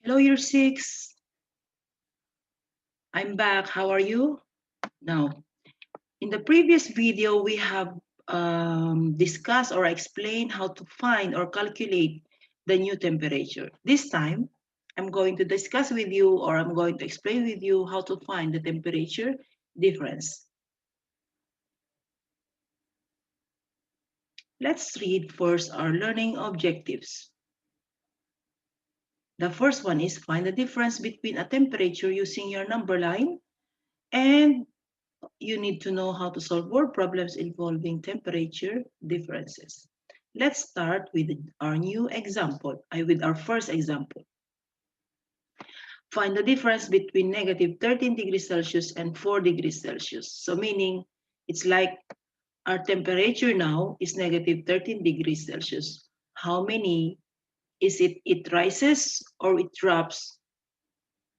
Hello, year 6. I'm back. How are you? Now, in the previous video, we have discussed or explained how to find or calculate the new temperature. This time, I'm going to discuss with you, or I'm going to explain with you how to find the temperature difference. Let's read first our learning objectives. The first one is find the difference between a temperature using your number line, and you need to know how to solve word problems involving temperature differences. Let's start with our new example, with our first example. Find the difference between negative 13 degrees Celsius and 4 degrees Celsius. So meaning, it's like our temperature now is negative 13 degrees Celsius. How many is it? It rises or it drops?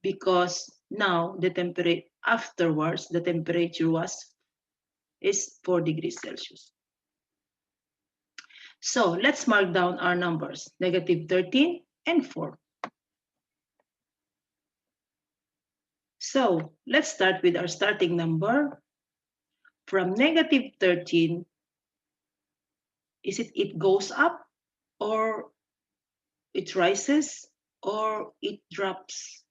Because now the temperature afterwards, the temperature is 4 degrees Celsius. So let's mark down our numbers, negative 13 and 4. So let's start with our starting number. From negative 13, it goes up, or it rises, or it drops?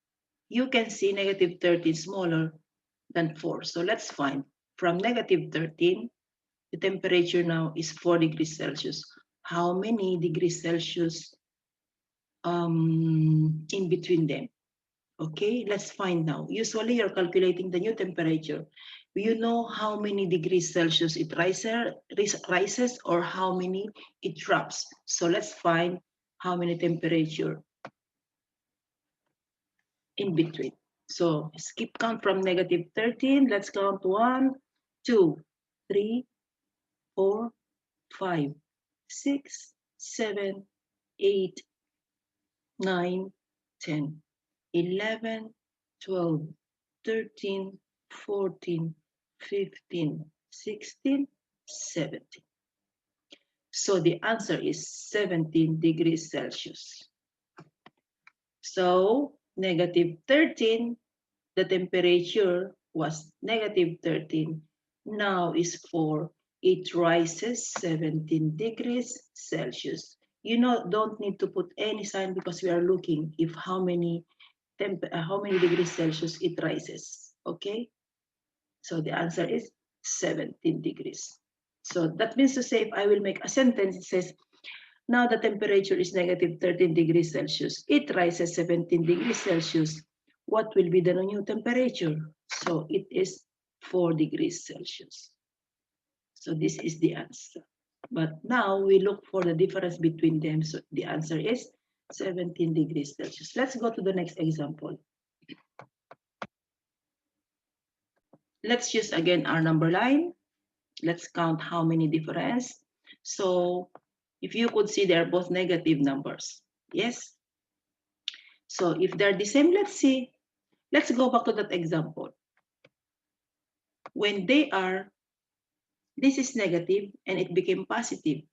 You can see negative 13 smaller than 4. So let's find. From negative 13, the temperature now is 4 degrees Celsius. How many degrees Celsius in between them? Okay, let's find now. Usually you're calculating the new temperature. You know how many degrees Celsius it rises or how many it drops. So let's find how many temperature in between. So skip count from negative 13. Let's count 1, 2, 3, 4, 5, 6, 7, 8, 9, 10. 11, 12, 13, 14, 15, 16, 17. So the answer is 17 degrees Celsius. So negative 13, the temperature was negative 13. Now is 4. It rises 17 degrees Celsius. You know, don't need to put any sign because we are looking if how many degrees Celsius it rises. Okay, so the answer is 17 degrees. So that means to say, if I will make a sentence, it says, now the temperature is negative 13 degrees Celsius. It rises 17 degrees Celsius. What will be the new temperature? So it is 4 degrees Celsius. So this is the answer. But now we look for the difference between them. So the answer is 17 degrees Celsius. Let's go to the next example. Let's use again our number line. Let's count how many difference. So if you could see, they're both negative numbers. Yes. So if they're the same, let's see. Let's go back to that example. When they are, this is negative and it became positive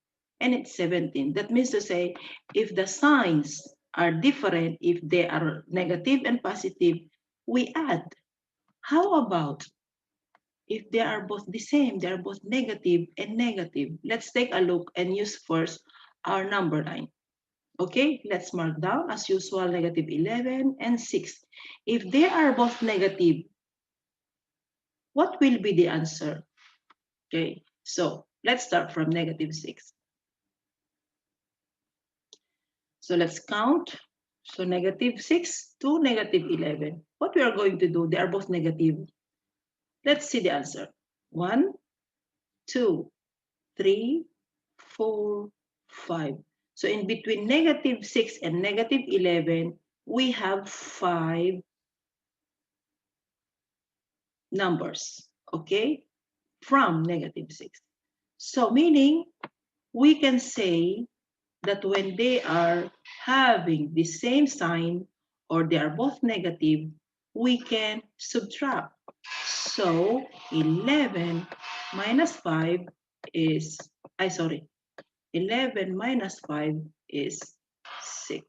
and it's 17. That means to say, if the signs are different, if they are negative and positive, we add. How about if they are both the same, they are both negative and negative? Let's take a look and use first our number line. Okay, let's mark down as usual negative 11 and 6. If they are both negative, what will be the answer? Okay, so let's start from negative 6. So let's count. So negative 6 to negative 11. What we are going to do, they are both negative. Let's see the answer. 1, 2, 3, 4, 5. So in between negative 6 and negative 11, we have 5 numbers, okay, from negative 6. So meaning, we can say that when they are having the same sign or they are both negative, we can subtract. So 11 minus 5 is, 11 minus 5 is 6.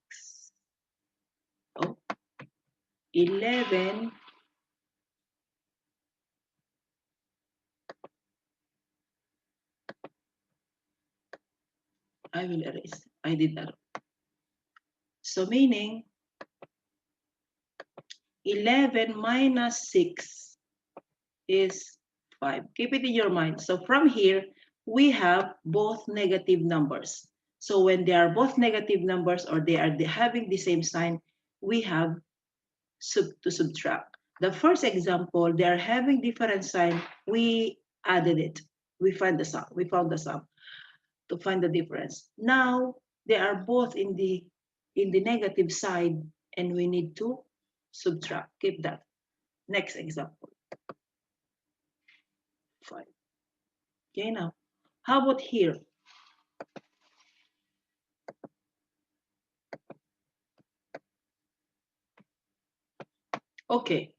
Oh, 11. I will erase. I did that. So meaning 11 minus 6 is 5. Keep it in your mind. So from here, we have both negative numbers. So when they are both negative numbers or they are having the same sign, we have to subtract. The first example, they are having different sign. We added it. We found the sum. We found the sum to find the difference. Now they are both in the negative side, and we need to subtract. Keep that. Next example. 5. Okay, now how about here? Okay,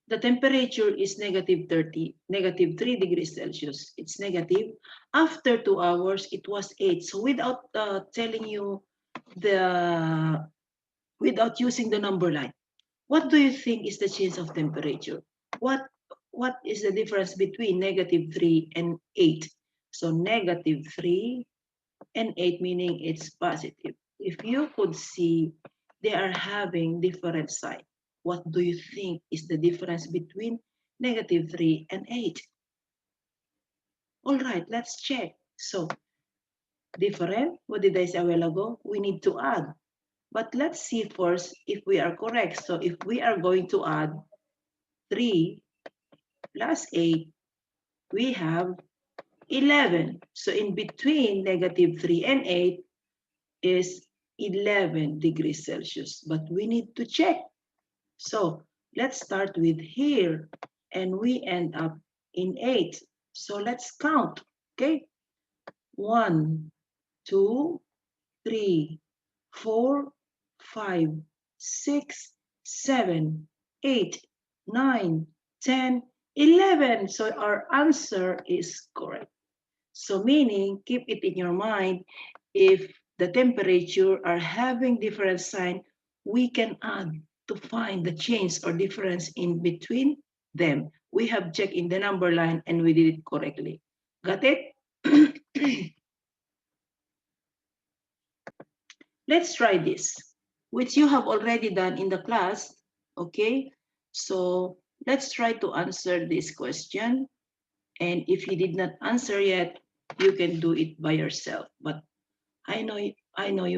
the temperature is negative 30, negative 3 degrees Celsius. It's negative. After 2 hours, it was 8. So without telling you the, without using the number line, what do you think is the change of temperature? What is the difference between negative 3 and 8? So negative 3 and 8, meaning it's positive. If you could see, they are having different sign. What do you think is the difference between negative 3 and 8? All right, let's check. So different, what did I say a while ago? We need to add. But let's see first if we are correct. So if we are going to add 3 plus 8, we have 11. So in between negative 3 and 8 is 11 degrees Celsius. But we need to check. So let's start with here. And we end up in 8. So let's count. Okay. 1, 2, 3, 4, 5, 6, 7, 8, 9, 10, 11. So our answer is correct. So meaning, keep it in your mind, if the temperature are having different sign, we can add to find the change or difference in between them. We have checked in the number line and we did it correctly. Got it? Let's try this, which you have already done in the class. Okay, so let's try to answer this question. And if you did not answer yet, you can do it by yourself. But I know you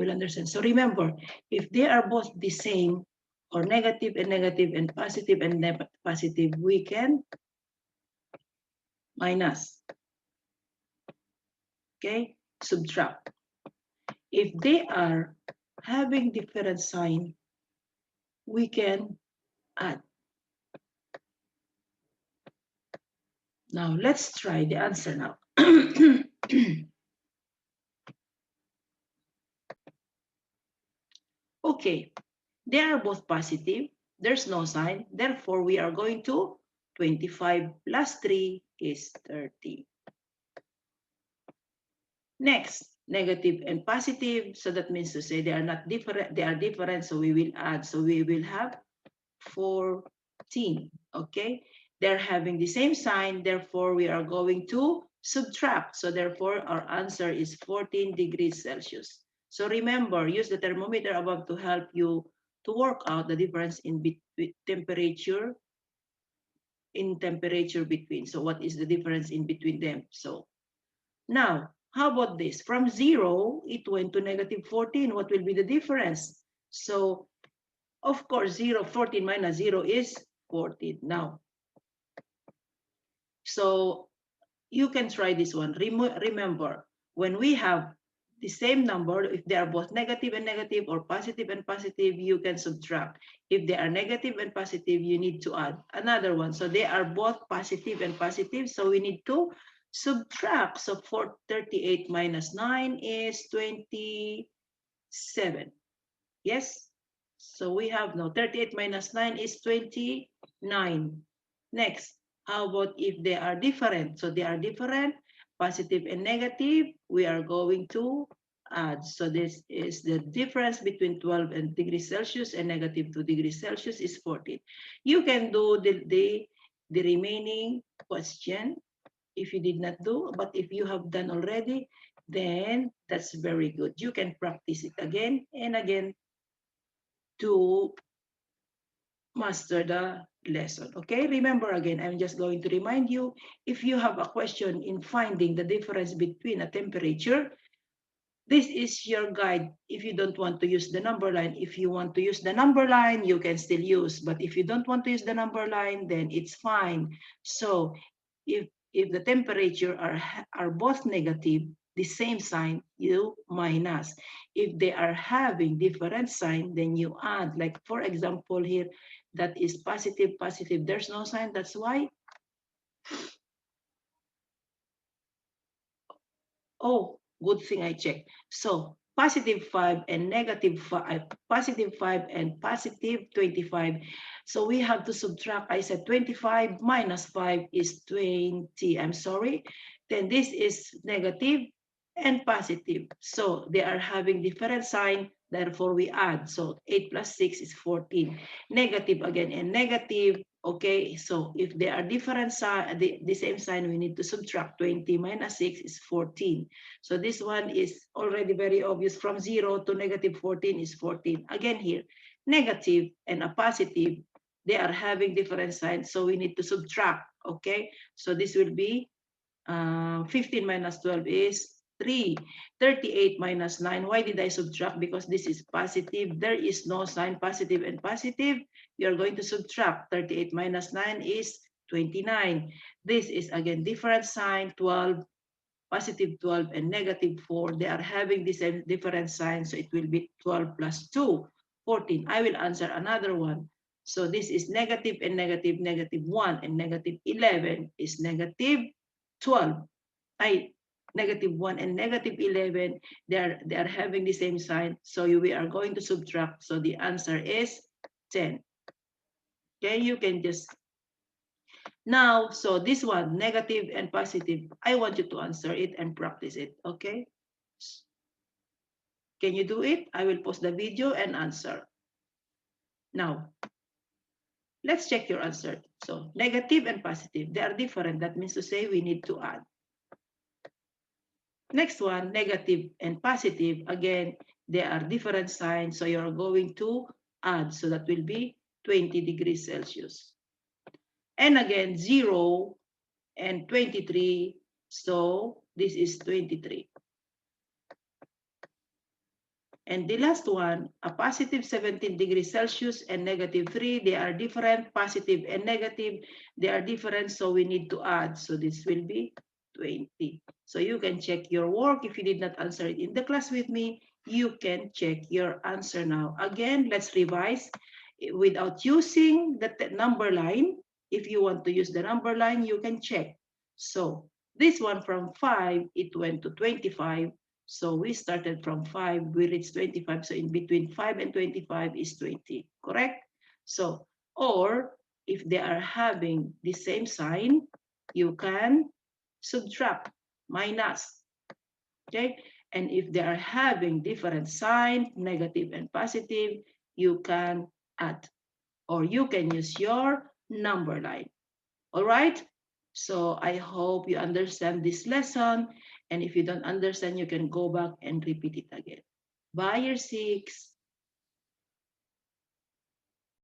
will understand. So remember, if they are both the same, or negative and positive and positive, we can minus. Okay, subtract. If they are having different sign, we can add. Now let's try the answer now. Okay, they are both positive. There's no sign. Therefore, we are going to 25 plus 3 is 30. Next, negative and positive. So that means to say they are not different. They are different. So we will add. So we will have 14. Okay. They're having the same sign. Therefore, we are going to subtract. So therefore, our answer is 14 degrees Celsius. So remember, use the thermometer above to help you to work out the difference in temperature between. So what is the difference in between them? So now, how about this? From 0, it went to negative 14. What will be the difference? So, of course, 14 minus 0 is 14. Now, so you can try this one. Remember, when we have the same number, if they are both negative and negative or positive and positive, you can subtract. If they are negative and positive, you need to add another one. So they are both positive and positive, so we need to subtract. So 38 minus 9 is 27. Yes? So we have now 38 minus 9 is 29. Next, how about if they are different? So they are different, positive and negative. We are going to add. So this is the difference between 12 and degrees Celsius and negative 2 degrees Celsius is 14. You can do the remaining question if you did not do, but if you have done already, then that's very good. You can practice it again and again to master the lesson. Okay, remember again, I'm just going to remind you, if you have a question in finding the difference between a temperature, this is your guide. If you don't want to use the number line, if you want to use the number line, you can still use. But if you don't want to use the number line, then it's fine. So if the temperature are both negative, the same sign, you minus. If they are having different sign, then you add. Like for example here, that is positive, positive. There's no sign. That's why. Oh, good thing I checked. So positive 5 and negative 5, positive 5 and positive 25. So we have to subtract. I said 25 minus 5 is 20. I'm sorry. Then this is negative and positive. So they are having different sign. Therefore, we add. So 8 plus 6 is 14. Negative again and negative. Okay, so if they are different sign, the same sign, we need to subtract 20 minus 6 is 14. So this one is already very obvious. From 0 to negative 14 is 14. Again here, negative and a positive, they are having different signs. So we need to subtract, okay? So this will be 15 minus 12 is 3. 38 minus 9. Why did I subtract? Because this is positive. There is no sign positive and positive. You're going to subtract. 38 minus 9 is 29. This is again different sign. 12, positive 12, and negative 4. They are having the same different signs. So it will be 12 plus 2, 14. I will answer another one. So this is negative and negative, negative 1, and negative 11 is negative 12. Negative 1 and negative 11, they are having the same sign. So we are going to subtract. So the answer is 10. Okay, you can just now, so this one, negative and positive, I want you to answer it and practice it, okay? Can you do it? I will pause the video and answer. Now, let's check your answer. So negative and positive, they are different. That means to say we need to add. Next one, negative and positive. Again, they are different signs. So you're going to add. So that will be 20 degrees Celsius. And again, 0 and 23. So this is 23. And the last one, a positive 17 degrees Celsius and negative 3, they are different. Positive and negative, they are different. So we need to add. So this will be 20. So you can check your work. If you did not answer it in the class with me, you can check your answer now. Again, let's revise. Without using the number line, if you want to use the number line, you can check. So this one from 5, it went to 25. So we started from 5, we reached 25. So in between 5 and 25 is 20, correct? So, or if they are having the same sign, you can subtract, minus, okay? And if they are having different sign, negative and positive, you can add, or you can use your number line. All right? So I hope you understand this lesson. And if you don't understand, you can go back and repeat it again. Bye, year 6.